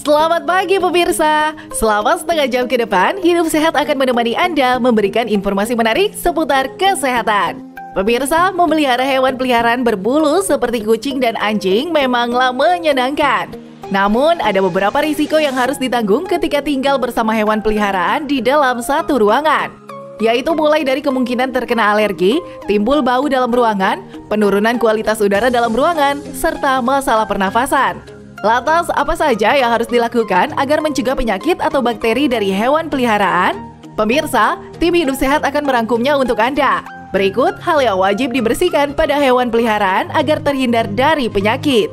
Selamat pagi pemirsa. Selama setengah jam ke depan, Hidup Sehat akan menemani Anda memberikan informasi menarik seputar kesehatan. Pemirsa, memelihara hewan peliharaan berbulu seperti kucing dan anjing memanglah menyenangkan. Namun, ada beberapa risiko yang harus ditanggung ketika tinggal bersama hewan peliharaan di dalam satu ruangan. Yaitu mulai dari kemungkinan terkena alergi, timbul bau dalam ruangan, penurunan kualitas udara dalam ruangan, serta masalah pernafasan. Lantas, apa saja yang harus dilakukan agar mencegah penyakit atau bakteri dari hewan peliharaan? Pemirsa, tim Hidup Sehat akan merangkumnya untuk Anda. Berikut hal yang wajib dibersihkan pada hewan peliharaan agar terhindar dari penyakit.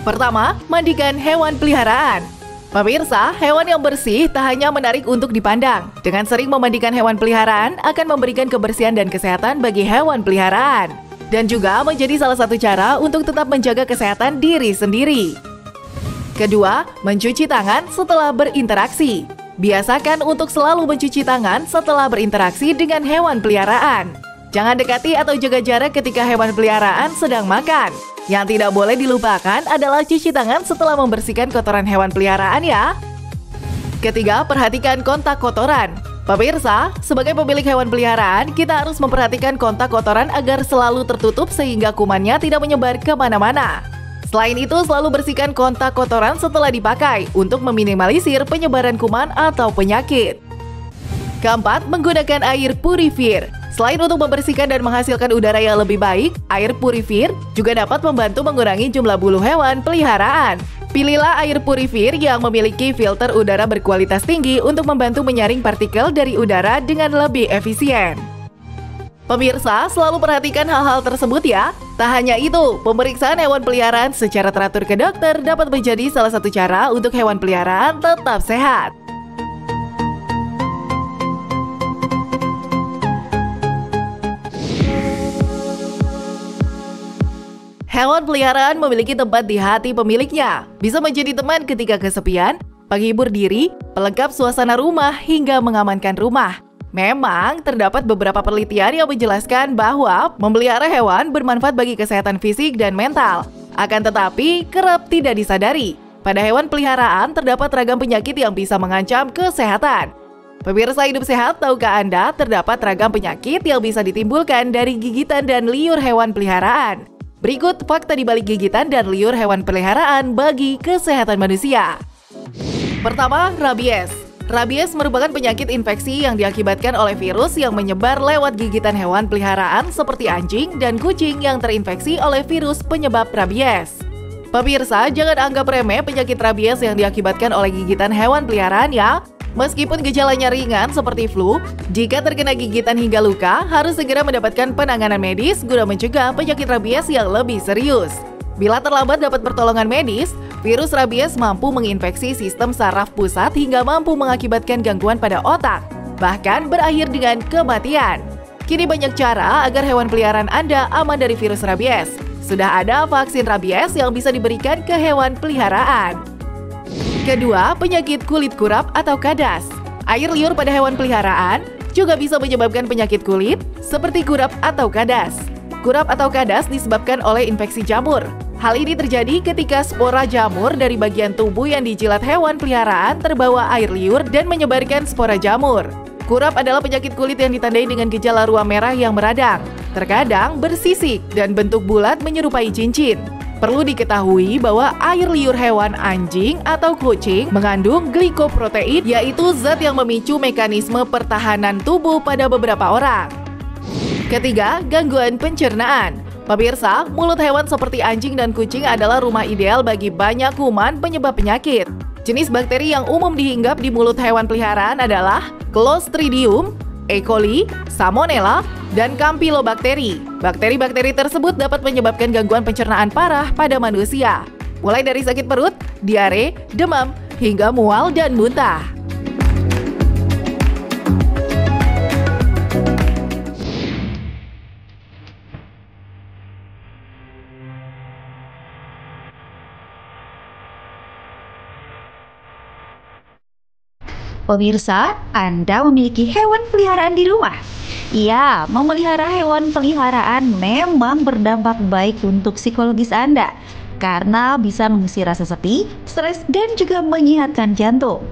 Pertama, mandikan hewan peliharaan. Pemirsa, hewan yang bersih tak hanya menarik untuk dipandang. Dengan sering memandikan hewan peliharaan akan memberikan kebersihan dan kesehatan bagi hewan peliharaan. Dan juga menjadi salah satu cara untuk tetap menjaga kesehatan diri sendiri. Kedua, mencuci tangan setelah berinteraksi. Biasakan untuk selalu mencuci tangan setelah berinteraksi dengan hewan peliharaan. Jangan dekati atau jaga jarak ketika hewan peliharaan sedang makan. Yang tidak boleh dilupakan adalah cuci tangan setelah membersihkan kotoran hewan peliharaan ya. Ketiga, perhatikan kontak kotoran. Pemirsa, sebagai pemilik hewan peliharaan, kita harus memperhatikan kontak kotoran agar selalu tertutup sehingga kumannya tidak menyebar kemana-mana. Selain itu, selalu bersihkan kontak kotoran setelah dipakai untuk meminimalisir penyebaran kuman atau penyakit. Keempat, menggunakan air purifier. Selain untuk membersihkan dan menghasilkan udara yang lebih baik, air purifier juga dapat membantu mengurangi jumlah bulu hewan peliharaan. Pilihlah air purifier yang memiliki filter udara berkualitas tinggi untuk membantu menyaring partikel dari udara dengan lebih efisien. Pemirsa, selalu perhatikan hal-hal tersebut ya. Tak hanya itu, pemeriksaan hewan peliharaan secara teratur ke dokter dapat menjadi salah satu cara untuk hewan peliharaan tetap sehat. Hewan peliharaan memiliki tempat di hati pemiliknya. Bisa menjadi teman ketika kesepian, penghibur diri, pelengkap suasana rumah, hingga mengamankan rumah. Memang, terdapat beberapa penelitian yang menjelaskan bahwa memelihara hewan bermanfaat bagi kesehatan fisik dan mental. Akan tetapi, kerap tidak disadari. Pada hewan peliharaan terdapat ragam penyakit yang bisa mengancam kesehatan. Pemirsa Hidup Sehat, tahukah Anda terdapat ragam penyakit yang bisa ditimbulkan dari gigitan dan liur hewan peliharaan? Berikut fakta di balik gigitan dan liur hewan peliharaan bagi kesehatan manusia. Pertama, rabies. Rabies merupakan penyakit infeksi yang diakibatkan oleh virus yang menyebar lewat gigitan hewan peliharaan seperti anjing dan kucing yang terinfeksi oleh virus penyebab rabies. Pemirsa, jangan anggap remeh penyakit rabies yang diakibatkan oleh gigitan hewan peliharaan ya. Meskipun gejalanya ringan seperti flu, jika terkena gigitan hingga luka, harus segera mendapatkan penanganan medis guna mencegah penyakit rabies yang lebih serius. Bila terlambat dapat pertolongan medis, virus rabies mampu menginfeksi sistem saraf pusat hingga mampu mengakibatkan gangguan pada otak, bahkan berakhir dengan kematian. Kini banyak cara agar hewan peliharaan Anda aman dari virus rabies. Sudah ada vaksin rabies yang bisa diberikan ke hewan peliharaan. Kedua, penyakit kulit kurap atau kadas. Air liur pada hewan peliharaan juga bisa menyebabkan penyakit kulit seperti kurap atau kadas. Kurap atau kadas disebabkan oleh infeksi jamur. Hal ini terjadi ketika spora jamur dari bagian tubuh yang dijilat hewan peliharaan terbawa air liur dan menyebarkan spora jamur. Kurap adalah penyakit kulit yang ditandai dengan gejala ruam merah yang meradang, terkadang bersisik dan bentuk bulat menyerupai cincin. Perlu diketahui bahwa air liur hewan anjing atau kucing mengandung glikoprotein, yaitu zat yang memicu mekanisme pertahanan tubuh pada beberapa orang. Ketiga, gangguan pencernaan. Pemirsa, mulut hewan seperti anjing dan kucing adalah rumah ideal bagi banyak kuman penyebab penyakit. Jenis bakteri yang umum dihinggap di mulut hewan peliharaan adalah Clostridium, E. coli, Salmonella, dan Campylobacter. Bakteri-bakteri tersebut dapat menyebabkan gangguan pencernaan parah pada manusia, mulai dari sakit perut, diare, demam, hingga mual dan muntah. Pemirsa, Anda memiliki hewan peliharaan di rumah. Iya, memelihara hewan peliharaan memang berdampak baik untuk psikologis Anda karena bisa mengisi rasa sepi, stres, dan juga menyehatkan jantung.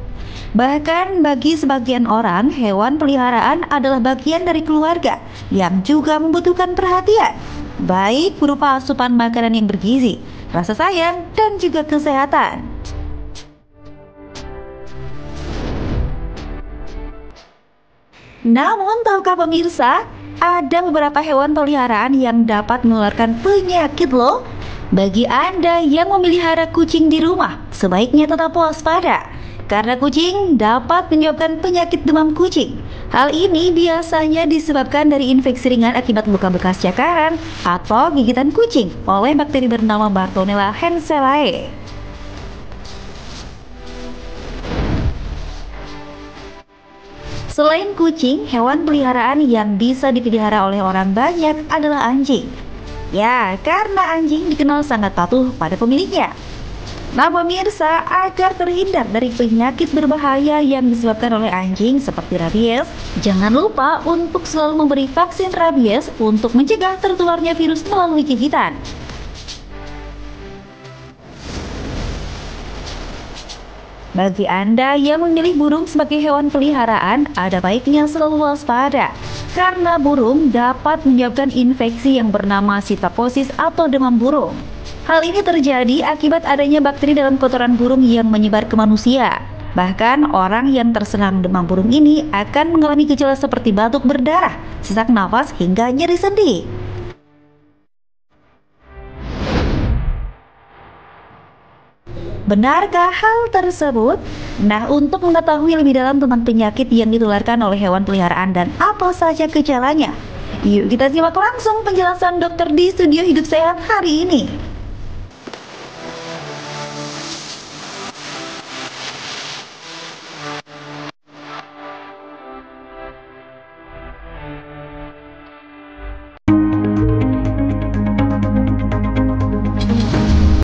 Bahkan bagi sebagian orang, hewan peliharaan adalah bagian dari keluarga yang juga membutuhkan perhatian, baik berupa asupan makanan yang bergizi, rasa sayang, dan juga kesehatan. Namun, tahukah pemirsa, ada beberapa hewan peliharaan yang dapat menularkan penyakit loh. Bagi Anda yang memelihara kucing di rumah, sebaiknya tetap waspada. Karena kucing dapat menyebabkan penyakit demam kucing. Hal ini biasanya disebabkan dari infeksi ringan akibat luka bekas cakaran atau gigitan kucing oleh bakteri bernama Bartonella henselae. Selain kucing, hewan peliharaan yang bisa dipelihara oleh orang banyak adalah anjing. Ya, karena anjing dikenal sangat patuh pada pemiliknya. Nah, pemirsa, agar terhindar dari penyakit berbahaya yang disebabkan oleh anjing seperti rabies, jangan lupa untuk selalu memberi vaksin rabies untuk mencegah tertularnya virus melalui gigitan. Bagi Anda yang memilih burung sebagai hewan peliharaan, ada baiknya selalu waspada. Karena burung dapat menyebabkan infeksi yang bernama sitoposis atau demam burung. Hal ini terjadi akibat adanya bakteri dalam kotoran burung yang menyebar ke manusia. Bahkan orang yang terserang demam burung ini akan mengalami gejala seperti batuk berdarah, sesak nafas, hingga nyeri sendi. Benarkah hal tersebut? Nah, untuk mengetahui lebih dalam tentang penyakit yang ditularkan oleh hewan peliharaan dan apa saja gejalanya, yuk kita simak langsung penjelasan dokter di Studio Hidup Sehat hari ini.